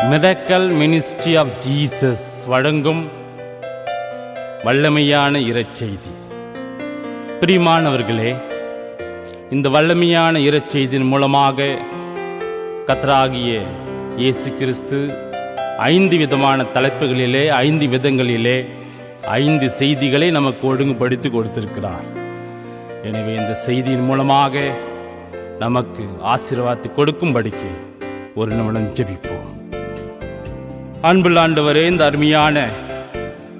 Miracle ministry of Jesus வழங்கும் வல்லமையான இறைச்செய்தி. பிரியமானவர்களே, இந்த வல்லமையான இறைச்செய்தியின் மூலமாக கர்த்தராகிய இயேசு கிறிஸ்து 5 விதமான தலைப்புகளிலே 5 விதங்களிலே 5 செய்திகளை நமக்கு ஒழுங்குபடுத்தி கொடுத்திருக்கிறார். எனவே இந்த செய்தியின் மூலமாக நமக்கு ஆசீர்வாதத்தை கொடுக்கும்படிக்கு ஒரு நிமிடம் ஜெபிப்போம். அன்புள்ள ஆண்டவரே, இந்த அருமையான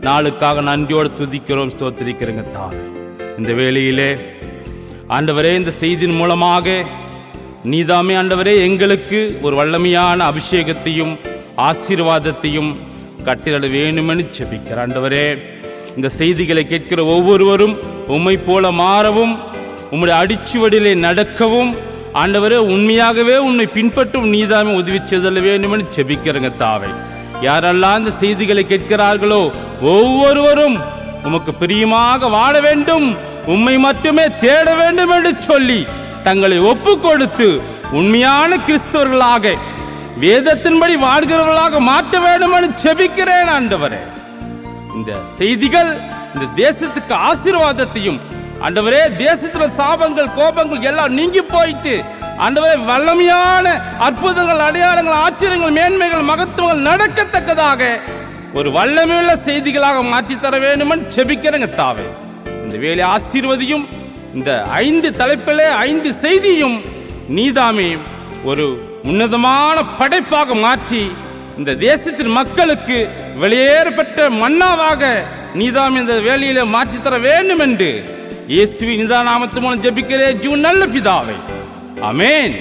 நாளுக்காக நன்றியோடு துதிக்கிறோம், ஸ்தோத்திரிக்கிறோங்க தாவே. இந்த வேளையிலே ஆண்டவரே, இந்த செய்தியின் மூலமாக நீதாமே ஆண்டவரே எங்களுக்கு ஒரு வல்லமையான அபிஷேகத்தையும் ஆசீர்வாதத்தையும் கட்டிட வேண்டுமென்று ஜெபிக்கிற ஆண்டவரே, இந்த செய்திகளை கேட்கிற ஒவ்வொருவரும் உம்மை போல மாறவும் உம்முடைய அடிச்சுவடியிலே நடக்கவும் ஆண்டவரே உண்மையாகவே உன்னை பின்பற்றும் நீதாமே உதவி செய்தல் வேண்டுமென்று ஜெபிக்கிறங்க தாவே. யாரெல்லாம் இந்த செய்திகளை கேட்கிறார்களோ ஒவ்வொருவரும் உமக்கு பிரியமாக வாழ வேண்டும், உம்மை மட்டுமே தேட வேண்டும் என்று சொல்லி தங்களை ஒப்பு கொடுத்து உண்மையான கிறிஸ்தவர்களாக வேதத்தின்படி வாழ்கிறவர்களாக மாற்ற வேண்டும் என்று ஜெபிக்கிறேன் ஆண்டவரே. இந்த செய்திகள் இந்த தேசத்துக்கு ஆசீர்வாதத்தையும் ஆண்டவரே, தேசத்துல சாபங்கள் கோபங்கள் எல்லாம் நீங்கி போயிட்டு ஆண்டவரே வல்லமையான அற்புதங்கள் அடையாளங்கள் ஆச்சரியங்கள் மேன்மைகள் மகத்துவங்கள் நடக்கத்தக்கதாக ஒரு வல்லமையுள்ள செய்திகளாக மாற்றித்தர வேண்டும் என்று ஜெபிக்கிறேங்க தாவே. இந்த வேலை ஆசீர்வதியும். இந்த 5 தலைப்பிலே 5 செய்தியும் நீதாமே ஒரு உன்னதமான படைப்பாக மாற்றி இந்த தேசத்தின் மக்களுக்கு வெளியேறப்பட்ட மன்னாவாக நீதாமே இந்த வேலையில மாற்றித்தர வேண்டும் என்று இயேசுவின் நிதான நாமத்து மூலம் ஜெபிக்கிறேன் ஜீவன் நல்ல பிதாவே. ஆமென்.